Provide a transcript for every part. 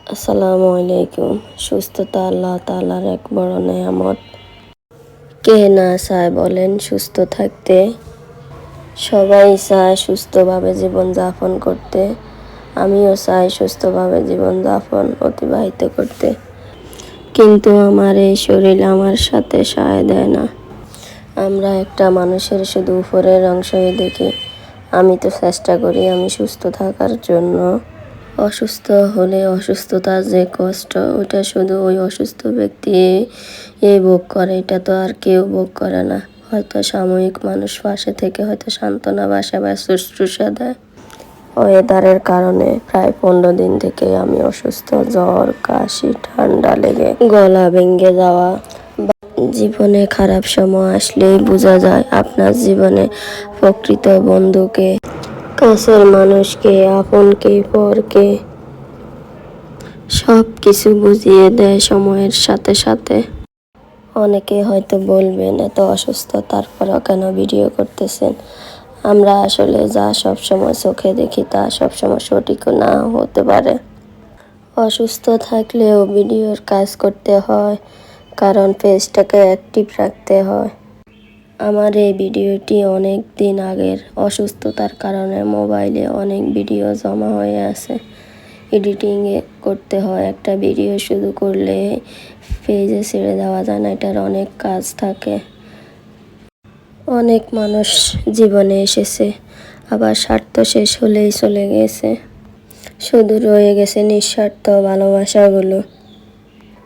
আসসালামু আলাইকুম। সুস্থতা আল্লাহ তাআলার এক বড় নেয়ামত। কে না চায় বলেন সুস্থ থাকতে? সবাই চায় সুস্থভাবে জীবনযাপন করতে। আমিও চাই সুস্থভাবে জীবনযাপন অতিবাহিত করতে, কিন্তু আমার এই শরীর আমার সাথে সায় দেয় না। আমরা একটা মানুষের শুধু উপরের অংশই দেখি। আমি তো চেষ্টা করি আমি সুস্থ থাকার জন্য। অসুস্থ হলে অসুস্থতার যে কষ্ট, ওটা শুধু ওই অসুস্থ ব্যক্তি ভোগ করে, এটা তো আর কেউ ভোগ করে না। হয়তো সাময়িক মানুষ পাশে থেকে হয়তো সান্ত্বনা বাসা বা শুশ্রূষা দেয়। ওয়েদারের কারণে প্রায় 15 দিন থেকে আমি অসুস্থ। জ্বর, কাশি, ঠান্ডা লেগে গলা ভেঙে যাওয়া। জীবনে খারাপ সময় আসলেই বোঝা যায় আপনার জীবনে প্রকৃত বন্ধুকে, কাছের মানুষকে, আপনকে, পরকে, সব কিছু বুঝিয়ে দেয় সময়ের সাথে সাথে। অনেকে হয়তো বলবেন, এত অসুস্থ তারপরেও কেন ভিডিও করতেছেন? আমরা আসলে যা সবসময় চোখে দেখি তা সবসময় সঠিকও না হতে পারে। অসুস্থ থাকলেও ভিডিওর কাজ করতে হয়, কারণ পেজটাকে অ্যাক্টিভ রাখতে হয়। আমার এই ভিডিওটি অনেক দিন আগের। অসুস্থতার কারণে মোবাইলে অনেক ভিডিও জমা হয়ে আছে। এডিটিংয়ে করতে হয়। একটা ভিডিও শুরু করলে পেজে ছেড়ে দেওয়া যায় না, এটার অনেক কাজ থাকে। অনেক মানুষ জীবনে এসেছে, আবার স্বার্থ শেষ হলেই চলে গেছে। শুধু রয়ে গেছে নিঃস্বার্থ ভালোবাসাগুলো।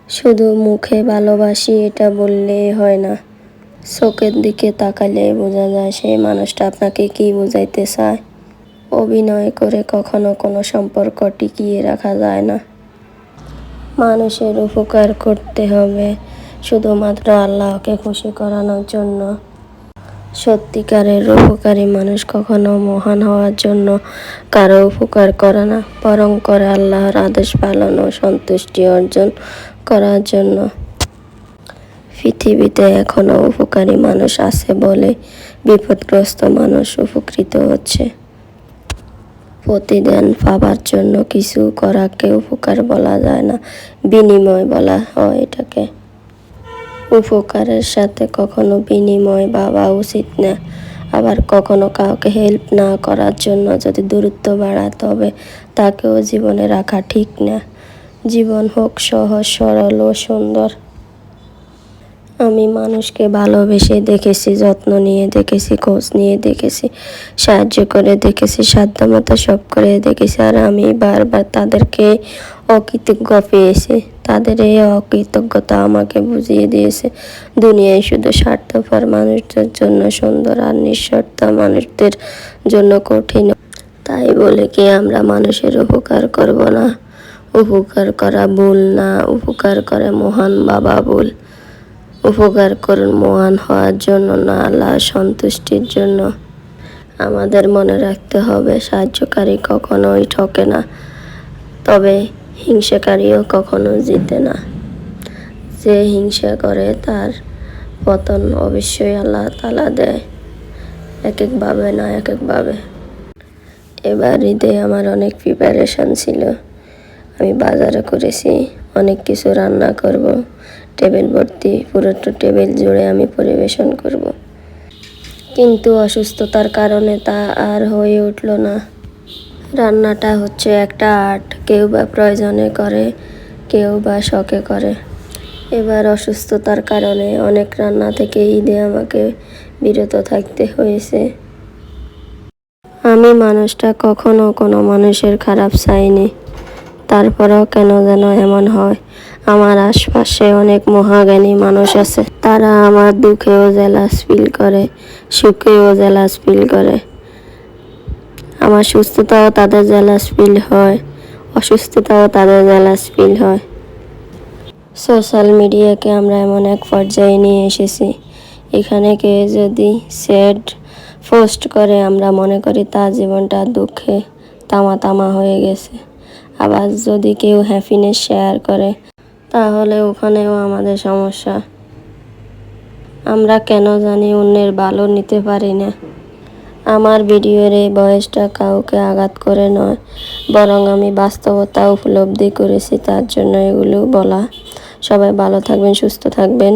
শুধু মুখে ভালোবাসি এটা বললেই হয় না, চোখের দিকে তাকালে বোঝা যায় সেই মানুষটা আপনাকে কি বোঝাইতে চায়। অভিনয় করে কখনো কোনো সম্পর্ক টিকিয়ে রাখা যায় না। মানুষের উপকার করতে হবে শুধুমাত্র আল্লাহকে খুশি করানোর জন্য। সত্যিকারের উপকারী মানুষ কখনো মহান হওয়ার জন্য কারো উপকার করে না, বরং করে আল্লাহর আদেশ পালন ও সন্তুষ্টি অর্জন করার জন্য। পৃথিবীতে এখনো উপকারী মানুষ আছে বলে বিপদগ্রস্ত মানুষ উপকৃত হচ্ছে। প্রতিদান পাবার জন্য কিছু করাকে উপকার বলা যায় না, বিনিময় বলা হয় এটাকে। উপকারের সাথে কখনো বিনিময় ভাবা উচিত না। আবার কখনো কাউকে হেল্প না করার জন্য যদি দূরত্ব বাড়ায়, তবে তাকেও জীবনে রাখা ঠিক না। জীবন হোক সহজ, সরল ও সুন্দর। আমি মানুষকে ভালোবেসে দেখেছি, যত্ন নিয়ে দেখেছি, খোঁজ নিয়ে দেখেছি, সাহায্য করে দেখেছি, সাধ্যমতো সব করে দেখেছি। আর আমি বারবার তাদেরকে অকৃতজ্ঞ পেয়েছি। তাদের এই অকৃতজ্ঞতা আমাকে বুঝিয়ে দিয়েছে দুনিয়ায় শুধু স্বার্থপর মানুষদের জন্য সুন্দর, আর নিঃস্বার্থ মানুষদের জন্য কঠিন। তাই বলে কি আমরা মানুষের উপকার করব না? উপকার করা ভুল না, উপকার করে মহান বাবা ভুল। উপকার করুন মহান হওয়ার জন্য না, আল্লাহর সন্তুষ্টির জন্য। আমাদের মনে রাখতে হবে সাহায্যকারী কখনোই ঠকে না, তবে হিংসাকারীও কখনো জিতে না। যে হিংসা করে তার পতন অবশ্যই আল্লাহ তাআলা দেয়, এক একভাবে না এক একভাবে। এবার ঈদে আমার অনেক প্রিপারেশন ছিল। আমি বাজারে করেছি, অনেক কিছু রান্না করব। টেবিল ভর্তি, পুরোটা টেবিল জুড়ে আমি পরিবেশন করব। কিন্তু অসুস্থতার কারণে তা আর হয়ে উঠল না। রান্নাটা হচ্ছে একটা আর্ট, কেউ বা প্রয়োজনে করে, কেউ বা শখে করে। এবার অসুস্থতার কারণে অনেক রান্না থেকে ঈদে আমাকে বিরত থাকতে হয়েছে। আমি মানুষটা কখনো কোনো মানুষের খারাপ চাইনি, তারপরেও কেন যেন এমন হয়। আমার আশপাশে অনেক মহাজ্ঞানী মানুষ আছে, তারা আমার দুঃখেও জেলাস ফিল করে, সুখেও জেলাস ফিল করে। আমার সুস্থতাও তাদের জেলাস ফিল হয়, অসুস্থতাও তাদের জেলাস ফিল হয়। সোশ্যাল মিডিয়াকে আমরা এমন এক পর্যায়ে নিয়ে এসেছি, এখানে কেউ যদি স্যাড পোস্ট করে আমরা মনে করি তার জীবনটা দুঃখে তামা তামা হয়ে গেছে। আবার যদি কেউ হ্যাপিনেস শেয়ার করে, তাহলে ওখানেও আমাদের সমস্যা। আমরা কেন জানি অন্যের ভালো নিতে পারি না। আমার ভিডিওর এই বয়সটা কাউকে আঘাত করে নয়, বরং আমি বাস্তবতা উপলব্ধি করেছি, তার জন্য এগুলো বলা। সবাই ভালো থাকবেন, সুস্থ থাকবেন।